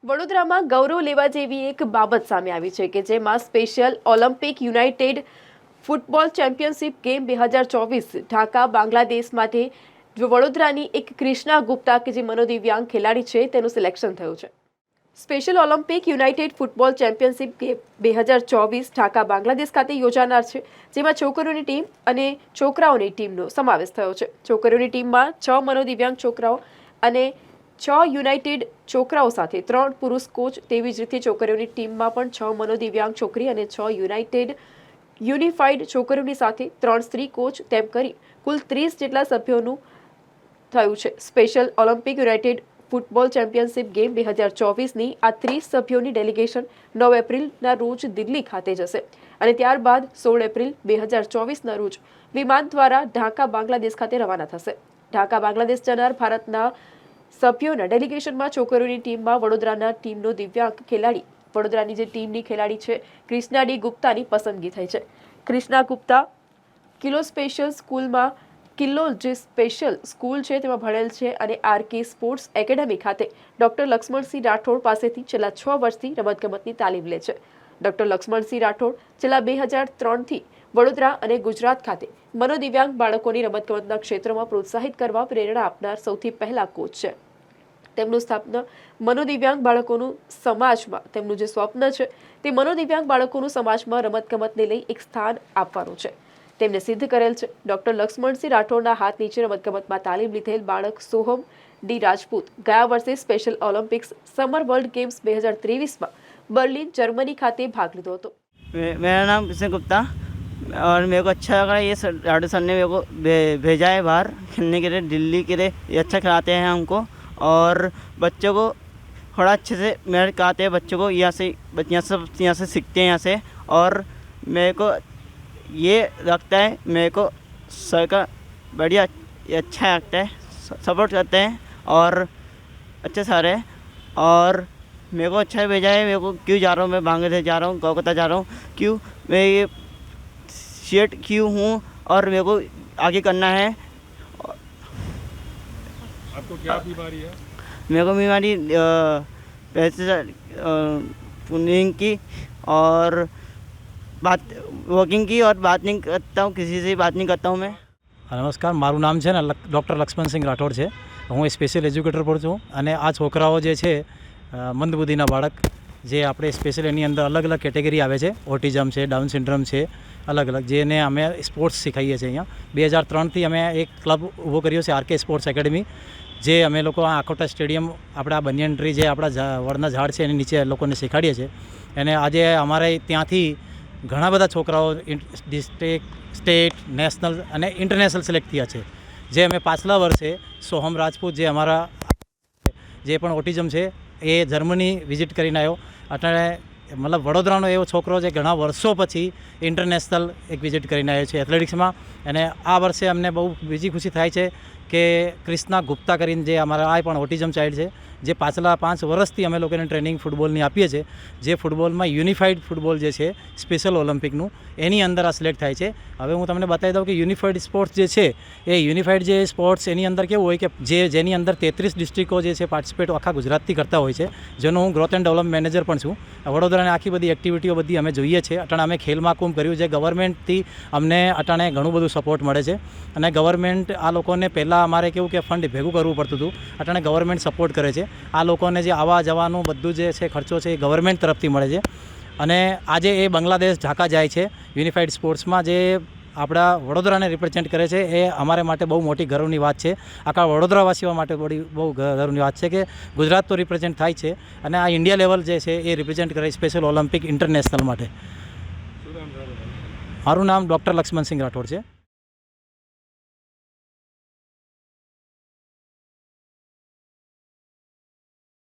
વડોદરામાં ગૌરવ લેવા જેવી એક બાબત સામે આવી છે કે જેમાં special Olympic united football championship game 2024 Dhaka Bangladesh માટે વડોદરાની એક ક્રિષ્ના ગુપ્તા કે જે મનોદિવ્યાંગ ખેલાડી છે તેનું સિલેક્શન થયું છે। Special Olympic united football championship game 2024 Dhaka Bangladesh ખાતે યોજાનાર છે, જેમાં છોકરીઓની ટીમ અને છોકરાઓની ટીમનો સમાવેશ થયો છે। છોકરીઓની ટીમમાં 6 મનોદિવ્યાંગ છોકરાઓ અને 6 યુનાઇટેડ છોકરાઓ સાથે 3 પુરુષ કોચ, તેવી જ રીતે છોકરીઓની ટીમમાં પણ 6 મનોદિવ્યાંગ છોકરી અને 6 યુનિફાઈડ છોકરીઓની સાથે 3 સ્ત્રી કોચ, તેમ કરી કુલ 30 જેટલા સભ્યોનું થયું છે। Special Olympic united football championship game 2024ની આ 30 સભ્યોની ડેલિગેશન 9 એપ્રિલના રોજ દિલ્હી ખાતે જશે અને ત્યારબાદ 16 એપ્રિલ 2024ના રોજ વિમાન દ્વારા ઢાકા બાંગ્લાદેશ ખાતે રવાના થશે। ઢાકા બાંગ્લાદેશ જનાર ભારતના સભ્યોના ડેલિગેશનમાં છોકરીઓની ટીમમાં વડોદરાના ટીમનો દિવ્યાંગ ખેલાડી, વડોદરાની જે ટીમની ખેલાડી છે ક્રિષ્ના ડી ગુપ્તાની પસંદગી થઈ છે। ક્રિષ્ના ગુપ્તા કિલો સ્પેશિયલ સ્કૂલમાં જે સ્પેશિયલ સ્કૂલ છે તેમાં ભણેલ છે અને આરકે સ્પોર્ટ્સ એકેડેમી ખાતે ડોક્ટર લક્ષ્મણસિંહ રાઠોડ પાસેથી છેલ્લા 6 વર્ષથી રમતગમતની તાલીમ લે છે। ડોક્ટર લક્ષ્મણસિંહ રાઠોડ છેલ્લા 2003થી વડોદરા અને ગુજરાત ખાતે મનોદિવ્યાંગ બાળકોની રમતગમતના ક્ષેત્રમાં પ્રોત્સાહિત કરવા પ્રેરણા આપનાર સૌથી પહેલા કોચ છે। તેમનું સ્થાપના મનોદિવ્યાંગ બાળકોનું સમાજમાં તેમનું જે સ્વપ્ન છે તે મનોદિવ્યાંગ બાળકોનું સમાજમાં રમતગમતને લઈ એક સ્થાન આપવાનું છે, તેમને સિદ્ધ કરેલ છે। ડોક્ટર લક્ષ્મણસિંહ રાઠોડના હાથ નીચે રમતગમતમાં તાલીમ લીધેલ બાળક સોહમ ડી રાજપૂત ગયા વર્ષે special Olympics summer world games 2023 में बर्लिन जर्मनी खाते भाग लिया હતો। मेरा नाम कृष्ण गुप्ता और मेरे को अच्छा लगा ये राठौर सर ने मेरे को भेजा है बाहर खेलने के लिए, दिल्ली के लिए। ये अच्छा खिलाते हैं हमको और बच्चों को थोड़ा अच्छे से मेहनत कराते हैं बच्चों को। यहाँ से सीखते हैं यहाँ से। और मेरे को ये लगता है, मेरे को सर का बढ़िया अच्छा लगता है, सपोर्ट करते हैं और अच्छे सर है। और मेरे को अच्छा भेजा है। मेरे को क्यों जा रहा हूँ मैं बांग्लादेश जा रहा हूँ, कोलकाता जा रहा हूँ, क्यों मैं ये सेट क्यों हूँ और मेरे को आगे करना है। आपको क्या बीमारी है? मेरे को बीमारी पैसे पुनिंग की और बात वॉकिंग की और बात नहीं करता हूँ, किसी से बात नहीं करता हूँ मैं। નમસ્કાર, મારું નામ છે ને ડૉક્ટર લક્ષ્મણસિંહ રાઠોડ છે। હું સ્પેશિયલ એજ્યુકેટર પણ છું અને આ છોકરાઓ જે છે મંદબુદ્ધિના બાળક, જે આપણે સ્પેશિયલ એની અંદર અલગ અલગ કેટેગરી આવે છે, ઓટિઝમ છે, ડાઉન સિન્ડ્રોમ છે, અલગ અલગ, જેને અમે સ્પોર્ટ્સ શીખાઈએ છીએ। અહીંયા 2003થી અમે એક ક્લબ ઊભો કર્યો છે, આરકે સ્પોર્ટ્સ એકેડમી, જે અમે લોકો આ આખોટા સ્ટેડિયમ આપણા બનિયન ટ્રી જે આપણા વડના ઝાડ છે એની નીચે લોકોને શીખાડીએ છીએ। અને આજે અમારે ત્યાંથી ઘણા બધા છોકરાઓ ડિસ્ટ્રિક્ટ, સ્ટેટ, નેશનલ અને ઇન્ટરનેશનલ સિલેક્ટ થયા છે। જે અમે પાછલા વર્ષે સોહમ રાજપૂત, જે અમારા જે પણ ઓટિઝમ છે, એ જર્મની વિઝિટ કરીને આવ્યો। અત્યારે મતલબ વડોદરાનો એવો છોકરો જે ઘણા વર્ષો પછી ઇન્ટરનેશનલ એક વિઝિટ કરીને આવ્યો છે એથ્લેટિક્સમાં। અને આ વર્ષે અમને બહુ બીજી ખુશી થાય છે કે ક્રિષ્ના ગુપ્તા કરીને, જે અમારા આ પણ ઓટિઝમ ચાઇલ્ડ છે, જે પાછલા 5 વર્ષથી અમે લોકોને ટ્રેનિંગ ફૂટબોલની આપીએ છીએ, જે ફૂટબોલમાં યુનિફાઈડ ફૂટબોલ જે છે સ્પેશિયલ ઓલિમ્પિકનું, એની અંદર આ સિલેક્ટ થાય છે। હવે હું તમને બતાવી દઉં કે યુનિફાઈડ સ્પોર્ટ્સ જે છે, એ યુનિફાઈડ જે સ્પોર્ટ્સ એની અંદર કેવું હોય કે જેની અંદર 33 ડિસ્ટ્રિક્ટો જે છે પાર્ટિસિપેટ આખા ગુજરાતથી કરતા હોય છે, જેનો હું ગ્રોથ એન્ડ ડેવલપમેન્ટ મેનેજર પણ છું। વડોદરાની આખી બધી એક્ટિવિટીઓ બધી અમે જોઈએ છીએ। અટાણે અમે ખેલ મહાકુંભ કર્યું છે, ગવર્મેન્ટથી અમને અટાણે ઘણું બધું સપોર્ટ મળે છે અને ગવર્મેન્ટ આ લોકોને પહેલાં અમારે કેવું કે ફંડ ભેગું કરવું પડતું હતું, અટાણે ગવર્મેન્ટ સપોર્ટ કરે છે। આ લોકોને જે આવવા જવાનું બધું જે છે ખર્ચો છે એ ગવર્મેન્ટ તરફથી મળે છે। અને આજે એ બાંગ્લાદેશ ઢાકા જાય છે યુનિફાઈડ સ્પોર્ટ્સમાં, જે આપણા વડોદરાને રિપ્રેઝેન્ટ કરે છે। એ અમારે માટે બહુ મોટી ગર્વની વાત છે, આખા વડોદરાવાસીઓ માટે બહુ ગર્વની વાત છે કે ગુજરાત તો રિપ્રેઝેન્ટ થાય છે અને આ ઇન્ડિયા લેવલ જે છે એ રિપ્રેઝેન્ટ કરે સ્પેશિયલ ઓલિમ્પિક ઇન્ટરનેશનલ માટે। મારું નામ ડૉક્ટર લક્ષ્મણસિંહ રાઠોડ છે।